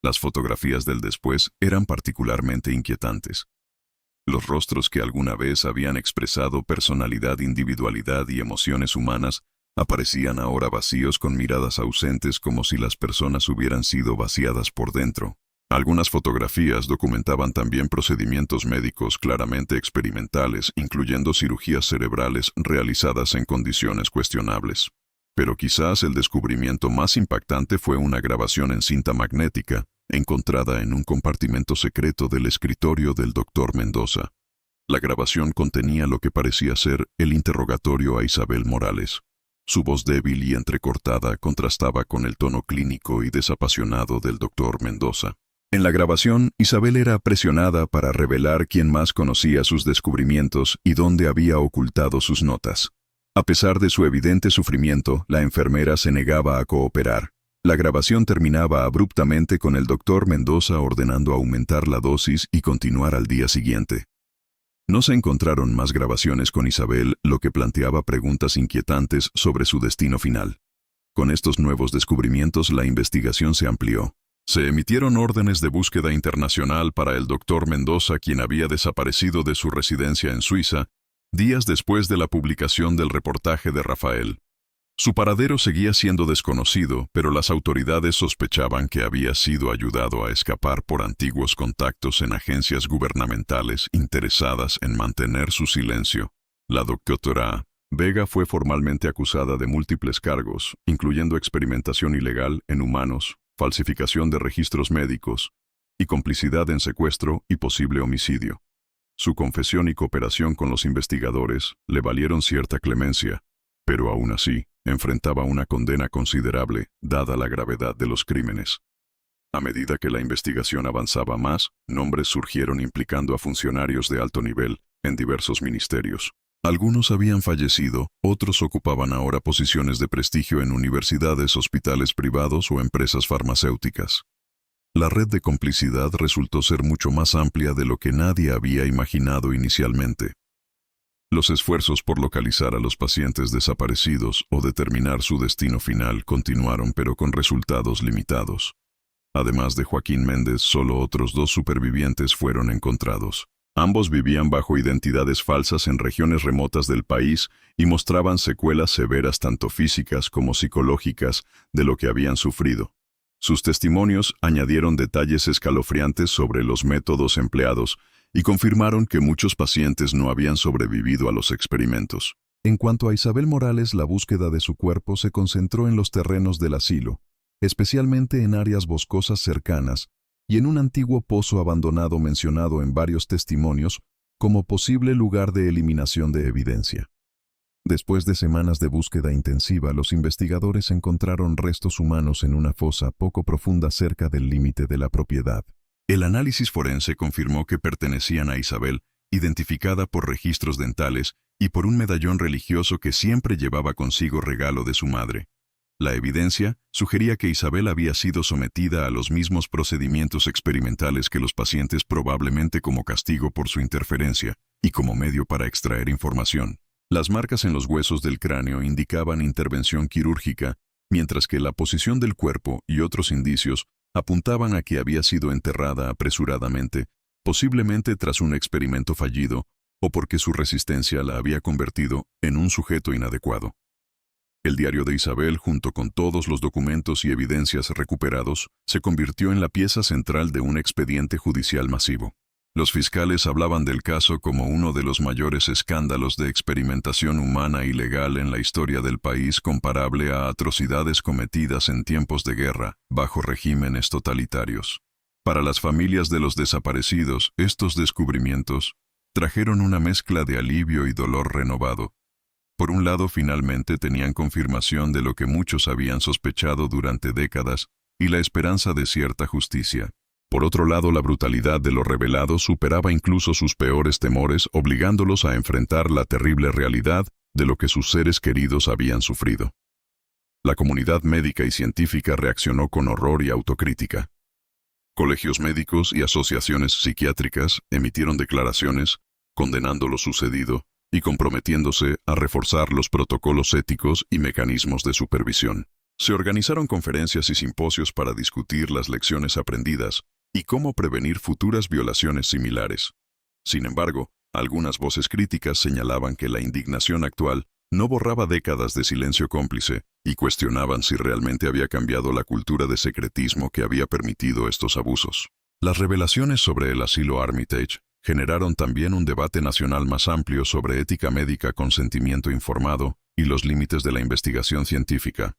Las fotografías del después eran particularmente inquietantes. Los rostros que alguna vez habían expresado personalidad, individualidad y emociones humanas aparecían ahora vacíos, con miradas ausentes, como si las personas hubieran sido vaciadas por dentro. Algunas fotografías documentaban también procedimientos médicos claramente experimentales, incluyendo cirugías cerebrales realizadas en condiciones cuestionables. Pero quizás el descubrimiento más impactante fue una grabación en cinta magnética, encontrada en un compartimento secreto del escritorio del Dr. Mendoza. La grabación contenía lo que parecía ser el interrogatorio a Isabel Morales. Su voz débil y entrecortada contrastaba con el tono clínico y desapasionado del Dr. Mendoza. En la grabación, Isabel era presionada para revelar quién más conocía sus descubrimientos y dónde había ocultado sus notas. A pesar de su evidente sufrimiento, la enfermera se negaba a cooperar. La grabación terminaba abruptamente con el Dr. Mendoza ordenando aumentar la dosis y continuar al día siguiente. No se encontraron más grabaciones con Isabel, lo que planteaba preguntas inquietantes sobre su destino final. Con estos nuevos descubrimientos, la investigación se amplió. Se emitieron órdenes de búsqueda internacional para el Dr. Mendoza, quien había desaparecido de su residencia en Suiza, días después de la publicación del reportaje de Rafael. Su paradero seguía siendo desconocido, pero las autoridades sospechaban que había sido ayudado a escapar por antiguos contactos en agencias gubernamentales interesadas en mantener su silencio. La doctora Vega fue formalmente acusada de múltiples cargos, incluyendo experimentación ilegal en humanos, falsificación de registros médicos y complicidad en secuestro y posible homicidio. Su confesión y cooperación con los investigadores le valieron cierta clemencia, pero aún así enfrentaba una condena considerable, dada la gravedad de los crímenes. A medida que la investigación avanzaba más, nombres surgieron implicando a funcionarios de alto nivel en diversos ministerios. Algunos habían fallecido, otros ocupaban ahora posiciones de prestigio en universidades, hospitales privados o empresas farmacéuticas. La red de complicidad resultó ser mucho más amplia de lo que nadie había imaginado inicialmente. Los esfuerzos por localizar a los pacientes desaparecidos o determinar su destino final continuaron, pero con resultados limitados. Además de Joaquín Méndez, solo otros 2 supervivientes fueron encontrados. Ambos vivían bajo identidades falsas en regiones remotas del país y mostraban secuelas severas tanto físicas como psicológicas de lo que habían sufrido. Sus testimonios añadieron detalles escalofriantes sobre los métodos empleados y confirmaron que muchos pacientes no habían sobrevivido a los experimentos. En cuanto a Isabel Morales, la búsqueda de su cuerpo se concentró en los terrenos del asilo, especialmente en áreas boscosas cercanas y en un antiguo pozo abandonado mencionado en varios testimonios como posible lugar de eliminación de evidencia. Después de semanas de búsqueda intensiva, los investigadores encontraron restos humanos en una fosa poco profunda cerca del límite de la propiedad. El análisis forense confirmó que pertenecían a Isabel, identificada por registros dentales y por un medallón religioso que siempre llevaba consigo, regalo de su madre. La evidencia sugería que Isabel había sido sometida a los mismos procedimientos experimentales que los pacientes, probablemente como castigo por su interferencia y como medio para extraer información. Las marcas en los huesos del cráneo indicaban intervención quirúrgica, mientras que la posición del cuerpo y otros indicios apuntaban a que había sido enterrada apresuradamente, posiblemente tras un experimento fallido o porque su resistencia la había convertido en un sujeto inadecuado. El diario de Isabel, junto con todos los documentos y evidencias recuperados, se convirtió en la pieza central de un expediente judicial masivo. Los fiscales hablaban del caso como uno de los mayores escándalos de experimentación humana ilegal en la historia del país, comparable a atrocidades cometidas en tiempos de guerra, bajo regímenes totalitarios. Para las familias de los desaparecidos, estos descubrimientos trajeron una mezcla de alivio y dolor renovado. Por un lado, finalmente tenían confirmación de lo que muchos habían sospechado durante décadas y la esperanza de cierta justicia. Por otro lado, la brutalidad de lo revelado superaba incluso sus peores temores, obligándolos a enfrentar la terrible realidad de lo que sus seres queridos habían sufrido. La comunidad médica y científica reaccionó con horror y autocrítica. Colegios médicos y asociaciones psiquiátricas emitieron declaraciones condenando lo sucedido y comprometiéndose a reforzar los protocolos éticos y mecanismos de supervisión. Se organizaron conferencias y simposios para discutir las lecciones aprendidas y cómo prevenir futuras violaciones similares. Sin embargo, algunas voces críticas señalaban que la indignación actual no borraba décadas de silencio cómplice y cuestionaban si realmente había cambiado la cultura de secretismo que había permitido estos abusos. Las revelaciones sobre el asilo Armitage generaron también un debate nacional más amplio sobre ética médica, consentimiento informado y los límites de la investigación científica.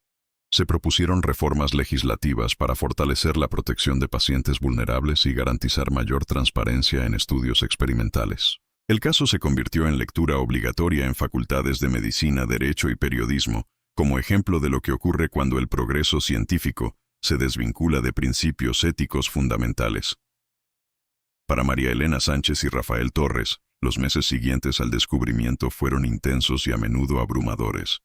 Se propusieron reformas legislativas para fortalecer la protección de pacientes vulnerables y garantizar mayor transparencia en estudios experimentales. El caso se convirtió en lectura obligatoria en facultades de medicina, derecho y periodismo, como ejemplo de lo que ocurre cuando el progreso científico se desvincula de principios éticos fundamentales. Para María Elena Sánchez y Rafael Torres, los meses siguientes al descubrimiento fueron intensos y a menudo abrumadores.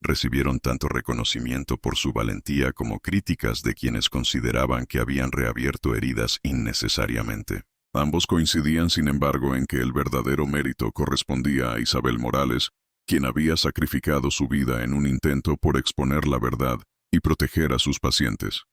Recibieron tanto reconocimiento por su valentía como críticas de quienes consideraban que habían reabierto heridas innecesariamente. Ambos coincidían, sin embargo, en que el verdadero mérito correspondía a Isabel Morales, quien había sacrificado su vida en un intento por exponer la verdad y proteger a sus pacientes.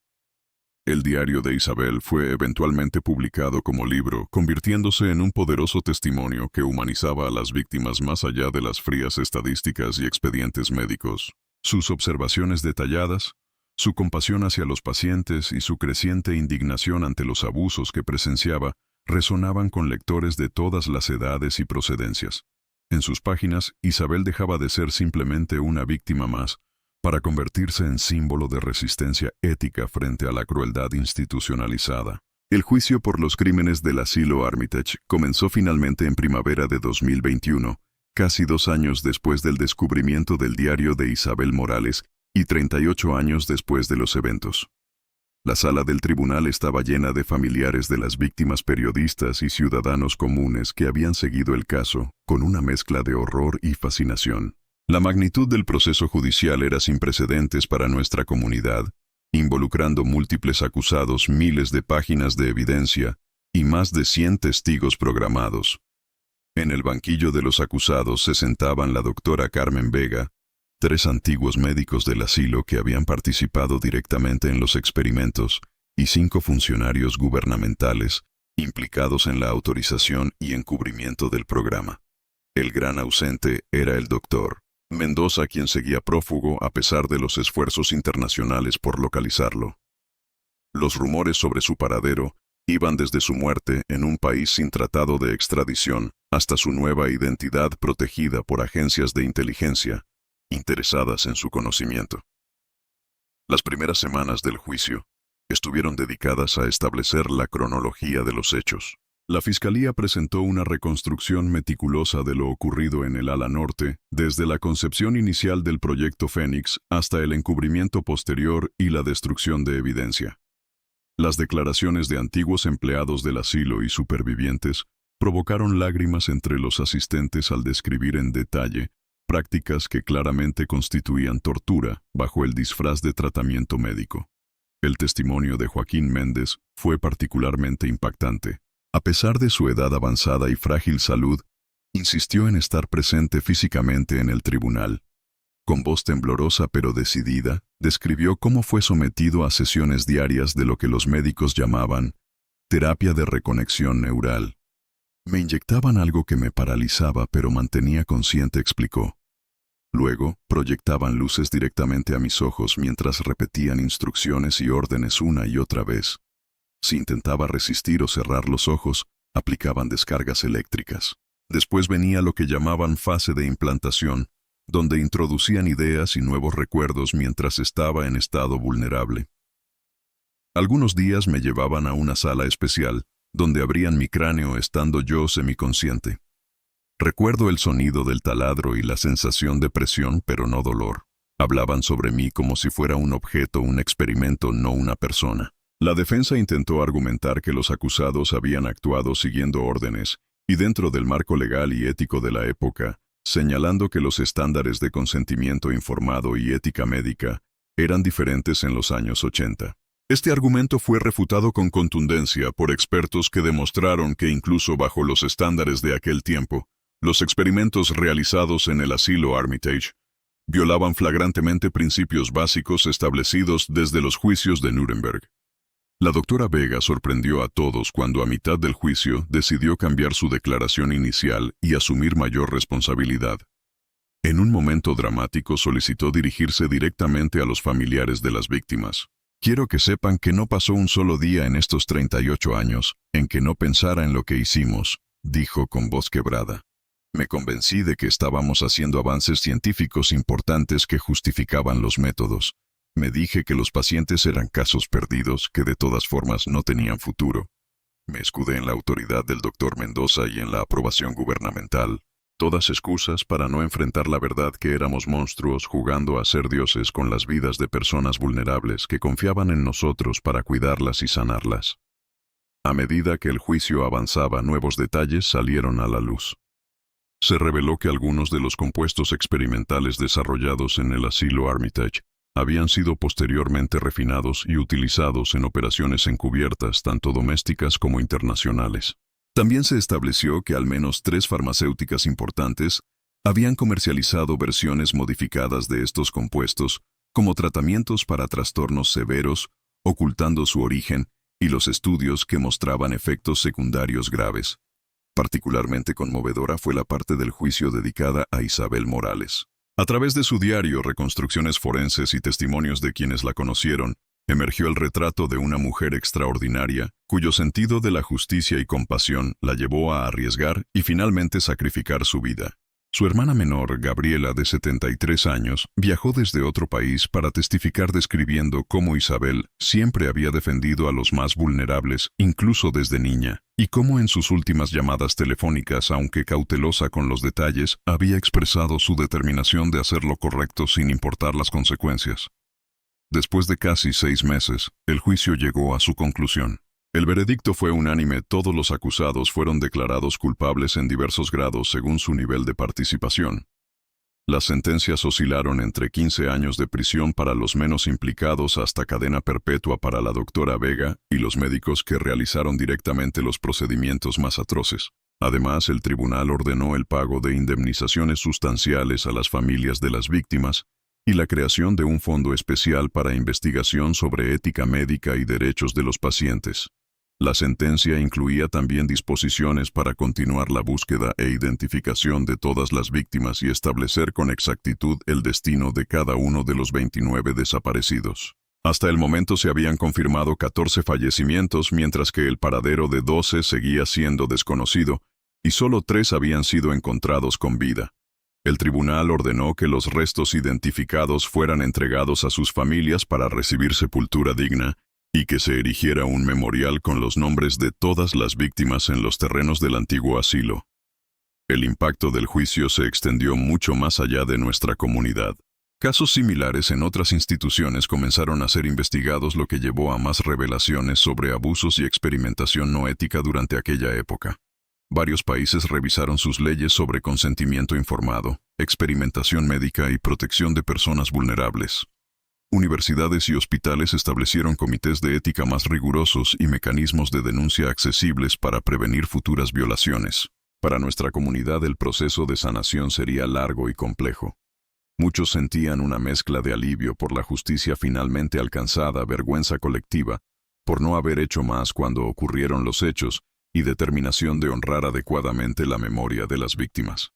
El diario de Isabel fue eventualmente publicado como libro, convirtiéndose en un poderoso testimonio que humanizaba a las víctimas más allá de las frías estadísticas y expedientes médicos. Sus observaciones detalladas, su compasión hacia los pacientes y su creciente indignación ante los abusos que presenciaba resonaban con lectores de todas las edades y procedencias. En sus páginas, Isabel dejaba de ser simplemente una víctima más, para convertirse en símbolo de resistencia ética frente a la crueldad institucionalizada. El juicio por los crímenes del asilo Armitage comenzó finalmente en primavera de 2021, casi 2 años después del descubrimiento del diario de Isabel Morales y 38 años después de los eventos. La sala del tribunal estaba llena de familiares de las víctimas, periodistas y ciudadanos comunes que habían seguido el caso, con una mezcla de horror y fascinación. La magnitud del proceso judicial era sin precedentes para nuestra comunidad, involucrando múltiples acusados, miles de páginas de evidencia y más de 100 testigos programados. En el banquillo de los acusados se sentaban la doctora Carmen Vega, 3 antiguos médicos del asilo que habían participado directamente en los experimentos, y 5 funcionarios gubernamentales implicados en la autorización y encubrimiento del programa. El gran ausente era el doctor Mendoza, quien seguía prófugo a pesar de los esfuerzos internacionales por localizarlo. Los rumores sobre su paradero iban desde su muerte en un país sin tratado de extradición hasta su nueva identidad protegida por agencias de inteligencia interesadas en su conocimiento. Las primeras semanas del juicio estuvieron dedicadas a establecer la cronología de los hechos. La Fiscalía presentó una reconstrucción meticulosa de lo ocurrido en el ala norte, desde la concepción inicial del proyecto Fénix hasta el encubrimiento posterior y la destrucción de evidencia. Las declaraciones de antiguos empleados del asilo y supervivientes provocaron lágrimas entre los asistentes al describir en detalle prácticas que claramente constituían tortura bajo el disfraz de tratamiento médico. El testimonio de Joaquín Méndez fue particularmente impactante. A pesar de su edad avanzada y frágil salud, insistió en estar presente físicamente en el tribunal. Con voz temblorosa pero decidida, describió cómo fue sometido a sesiones diarias de lo que los médicos llamaban terapia de reconexión neural. Me inyectaban algo que me paralizaba pero mantenía consciente, explicó. Luego, proyectaban luces directamente a mis ojos mientras repetían instrucciones y órdenes una y otra vez. Si intentaba resistir o cerrar los ojos, aplicaban descargas eléctricas. Después venía lo que llamaban fase de implantación, donde introducían ideas y nuevos recuerdos mientras estaba en estado vulnerable. Algunos días me llevaban a una sala especial, donde abrían mi cráneo estando yo semiconsciente. Recuerdo el sonido del taladro y la sensación de presión, pero no dolor. Hablaban sobre mí como si fuera un objeto, un experimento, no una persona. La defensa intentó argumentar que los acusados habían actuado siguiendo órdenes y dentro del marco legal y ético de la época, señalando que los estándares de consentimiento informado y ética médica eran diferentes en los años 80. Este argumento fue refutado con contundencia por expertos que demostraron que incluso bajo los estándares de aquel tiempo, los experimentos realizados en el asilo Armitage violaban flagrantemente principios básicos establecidos desde los juicios de Nuremberg. La doctora Vega sorprendió a todos cuando a mitad del juicio decidió cambiar su declaración inicial y asumir mayor responsabilidad. En un momento dramático solicitó dirigirse directamente a los familiares de las víctimas. Quiero que sepan que no pasó un solo día en estos 38 años en que no pensara en lo que hicimos, dijo con voz quebrada. Me convencí de que estábamos haciendo avances científicos importantes que justificaban los métodos. Me dije que los pacientes eran casos perdidos que de todas formas no tenían futuro. Me escudé en la autoridad del doctor Mendoza y en la aprobación gubernamental. Todas excusas para no enfrentar la verdad que éramos monstruos jugando a ser dioses con las vidas de personas vulnerables que confiaban en nosotros para cuidarlas y sanarlas. A medida que el juicio avanzaba, nuevos detalles salieron a la luz. Se reveló que algunos de los compuestos experimentales desarrollados en el asilo Armitage habían sido posteriormente refinados y utilizados en operaciones encubiertas tanto domésticas como internacionales. También se estableció que al menos 3 farmacéuticas importantes habían comercializado versiones modificadas de estos compuestos como tratamientos para trastornos severos, ocultando su origen y los estudios que mostraban efectos secundarios graves. Particularmente conmovedora fue la parte del juicio dedicada a Isabel Morales. A través de su diario, reconstrucciones forenses y testimonios de quienes la conocieron, emergió el retrato de una mujer extraordinaria, cuyo sentido de la justicia y compasión la llevó a arriesgar y finalmente sacrificar su vida. Su hermana menor, Gabriela, de 73 años, viajó desde otro país para testificar describiendo cómo Isabel siempre había defendido a los más vulnerables, incluso desde niña, y cómo en sus últimas llamadas telefónicas, aunque cautelosa con los detalles, había expresado su determinación de hacer lo correcto sin importar las consecuencias. Después de casi 6 meses, el juicio llegó a su conclusión. El veredicto fue unánime. Todos los acusados fueron declarados culpables en diversos grados según su nivel de participación. Las sentencias oscilaron entre 15 años de prisión para los menos implicados hasta cadena perpetua para la doctora Vega y los médicos que realizaron directamente los procedimientos más atroces. Además, el tribunal ordenó el pago de indemnizaciones sustanciales a las familias de las víctimas y la creación de un fondo especial para investigación sobre ética médica y derechos de los pacientes. La sentencia incluía también disposiciones para continuar la búsqueda e identificación de todas las víctimas y establecer con exactitud el destino de cada uno de los 29 desaparecidos. Hasta el momento se habían confirmado 14 fallecimientos, mientras que el paradero de 12 seguía siendo desconocido, y solo 3 habían sido encontrados con vida. El tribunal ordenó que los restos identificados fueran entregados a sus familias para recibir sepultura digna, y que se erigiera un memorial con los nombres de todas las víctimas en los terrenos del antiguo asilo. El impacto del juicio se extendió mucho más allá de nuestra comunidad. Casos similares en otras instituciones comenzaron a ser investigados, lo que llevó a más revelaciones sobre abusos y experimentación no ética durante aquella época. Varios países revisaron sus leyes sobre consentimiento informado, experimentación médica y protección de personas vulnerables. Universidades y hospitales establecieron comités de ética más rigurosos y mecanismos de denuncia accesibles para prevenir futuras violaciones. Para nuestra comunidad el proceso de sanación sería largo y complejo. Muchos sentían una mezcla de alivio por la justicia finalmente alcanzada, vergüenza colectiva, por no haber hecho más cuando ocurrieron los hechos, y determinación de honrar adecuadamente la memoria de las víctimas.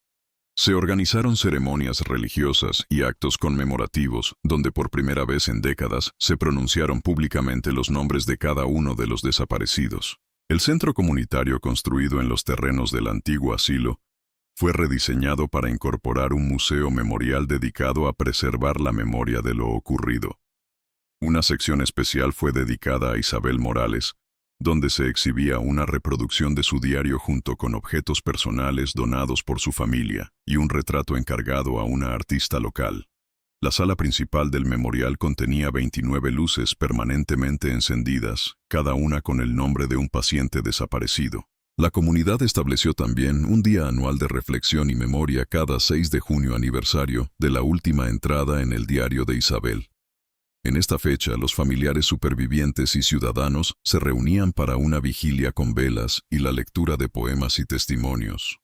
Se organizaron ceremonias religiosas y actos conmemorativos, donde por primera vez en décadas se pronunciaron públicamente los nombres de cada uno de los desaparecidos. El centro comunitario construido en los terrenos del antiguo asilo fue rediseñado para incorporar un museo memorial dedicado a preservar la memoria de lo ocurrido. Una sección especial fue dedicada a Isabel Morales, donde se exhibía una reproducción de su diario junto con objetos personales donados por su familia y un retrato encargado a una artista local. La sala principal del memorial contenía 29 luces permanentemente encendidas, cada una con el nombre de un paciente desaparecido. La comunidad estableció también un día anual de reflexión y memoria cada 6 de junio, aniversario de la última entrada en el diario de Isabel. En esta fecha, los familiares supervivientes y ciudadanos se reunían para una vigilia con velas y la lectura de poemas y testimonios.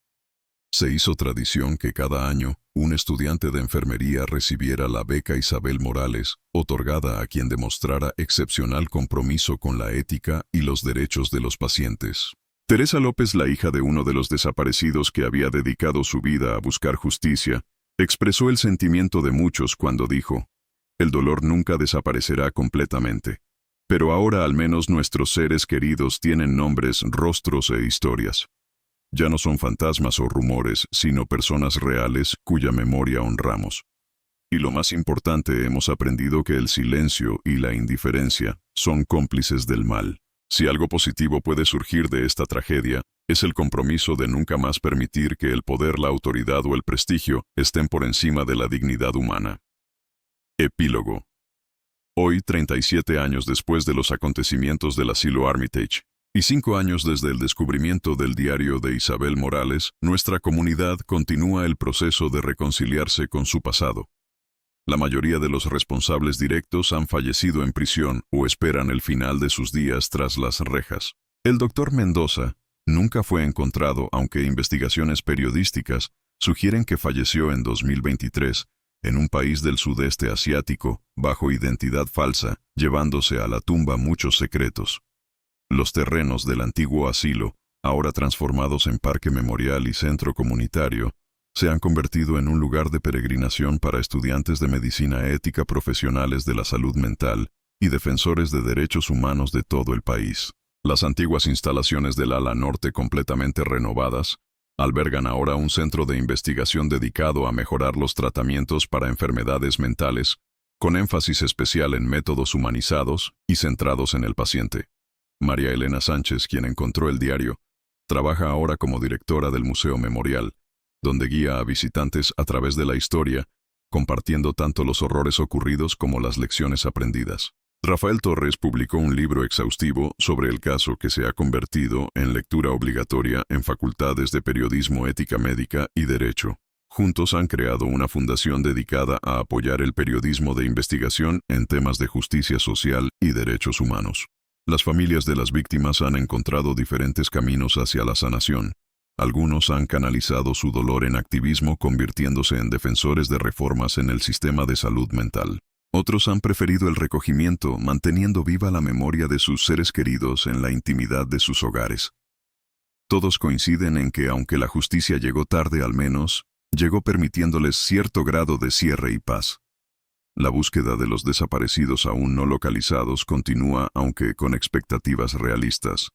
Se hizo tradición que cada año un estudiante de enfermería recibiera la beca Isabel Morales, otorgada a quien demostrara excepcional compromiso con la ética y los derechos de los pacientes. Teresa López, la hija de uno de los desaparecidos que había dedicado su vida a buscar justicia, expresó el sentimiento de muchos cuando dijo: «El dolor nunca desaparecerá completamente, pero ahora al menos nuestros seres queridos tienen nombres, rostros e historias. Ya no son fantasmas o rumores, sino personas reales cuya memoria honramos. Y lo más importante, hemos aprendido que el silencio y la indiferencia son cómplices del mal». Si algo positivo puede surgir de esta tragedia, es el compromiso de nunca más permitir que el poder, la autoridad o el prestigio estén por encima de la dignidad humana. Epílogo. Hoy, 37 años después de los acontecimientos del asilo Armitage, y 5 años desde el descubrimiento del diario de Isabel Morales, nuestra comunidad continúa el proceso de reconciliarse con su pasado. La mayoría de los responsables directos han fallecido en prisión o esperan el final de sus días tras las rejas. El doctor Mendoza nunca fue encontrado, aunque investigaciones periodísticas sugieren que falleció en 2023 en un país del sudeste asiático bajo identidad falsa, llevándose a la tumba muchos secretos. Los terrenos del antiguo asilo, ahora transformados en parque memorial y centro comunitario, se han convertido en un lugar de peregrinación para estudiantes de medicina ética, profesionales de la salud mental y defensores de derechos humanos de todo el país. Las antiguas instalaciones del ala norte, completamente renovadas, albergan ahora un centro de investigación dedicado a mejorar los tratamientos para enfermedades mentales, con énfasis especial en métodos humanizados y centrados en el paciente. María Elena Sánchez, quien encontró el diario, trabaja ahora como directora del Museo Memorial, donde guía a visitantes a través de la historia, compartiendo tanto los horrores ocurridos como las lecciones aprendidas. Rafael Torres publicó un libro exhaustivo sobre el caso que se ha convertido en lectura obligatoria en facultades de periodismo, ética médica y derecho. Juntos han creado una fundación dedicada a apoyar el periodismo de investigación en temas de justicia social y derechos humanos. Las familias de las víctimas han encontrado diferentes caminos hacia la sanación. Algunos han canalizado su dolor en activismo, convirtiéndose en defensores de reformas en el sistema de salud mental. Otros han preferido el recogimiento, manteniendo viva la memoria de sus seres queridos en la intimidad de sus hogares. Todos coinciden en que, aunque la justicia llegó tarde, al menos llegó permitiéndoles cierto grado de cierre y paz. La búsqueda de los desaparecidos aún no localizados continúa, aunque con expectativas realistas.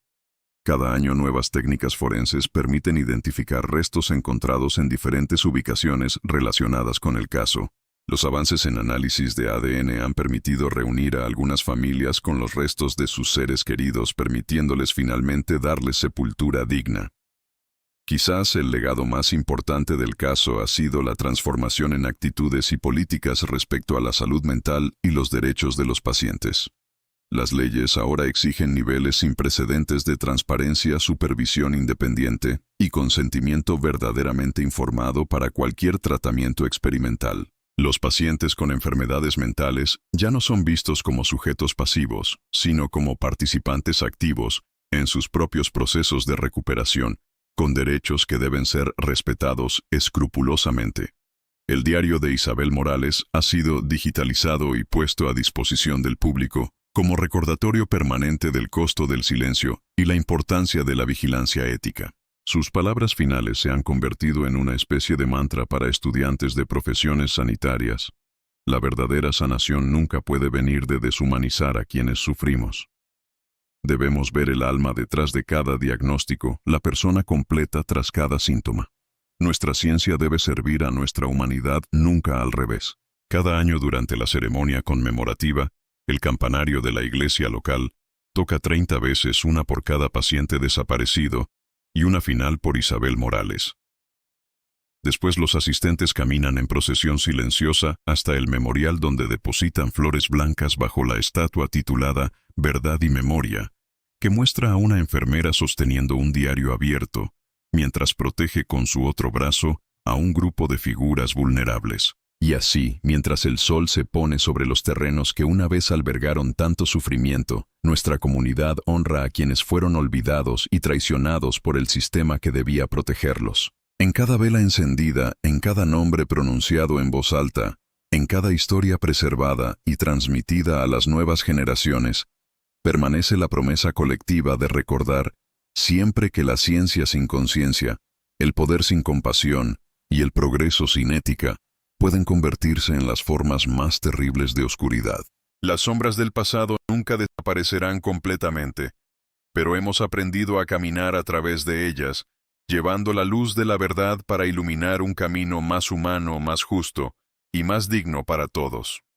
Cada año nuevas técnicas forenses permiten identificar restos encontrados en diferentes ubicaciones relacionadas con el caso. Los avances en análisis de ADN han permitido reunir a algunas familias con los restos de sus seres queridos, permitiéndoles finalmente darles sepultura digna. Quizás el legado más importante del caso ha sido la transformación en actitudes y políticas respecto a la salud mental y los derechos de los pacientes. Las leyes ahora exigen niveles sin precedentes de transparencia, supervisión independiente y consentimiento verdaderamente informado para cualquier tratamiento experimental. Los pacientes con enfermedades mentales ya no son vistos como sujetos pasivos, sino como participantes activos en sus propios procesos de recuperación, con derechos que deben ser respetados escrupulosamente. El diario de Isabel Morales ha sido digitalizado y puesto a disposición del público como recordatorio permanente del costo del silencio y la importancia de la vigilancia ética. Sus palabras finales se han convertido en una especie de mantra para estudiantes de profesiones sanitarias. La verdadera sanación nunca puede venir de deshumanizar a quienes sufrimos. Debemos ver el alma detrás de cada diagnóstico, la persona completa tras cada síntoma. Nuestra ciencia debe servir a nuestra humanidad, nunca al revés. Cada año durante la ceremonia conmemorativa, el campanario de la iglesia local toca 30 veces, una por cada paciente desaparecido y una final por Isabel Morales. Después los asistentes caminan en procesión silenciosa hasta el memorial, donde depositan flores blancas bajo la estatua titulada Verdad y Memoria, que muestra a una enfermera sosteniendo un diario abierto, mientras protege con su otro brazo a un grupo de figuras vulnerables. Y así, mientras el sol se pone sobre los terrenos que una vez albergaron tanto sufrimiento, nuestra comunidad honra a quienes fueron olvidados y traicionados por el sistema que debía protegerlos. En cada vela encendida, en cada nombre pronunciado en voz alta, en cada historia preservada y transmitida a las nuevas generaciones, permanece la promesa colectiva de recordar siempre que la ciencia sin conciencia, el poder sin compasión y el progreso sin ética pueden convertirse en las formas más terribles de oscuridad. Las sombras del pasado nunca desaparecerán completamente, pero hemos aprendido a caminar a través de ellas, llevando la luz de la verdad para iluminar un camino más humano, más justo y más digno para todos.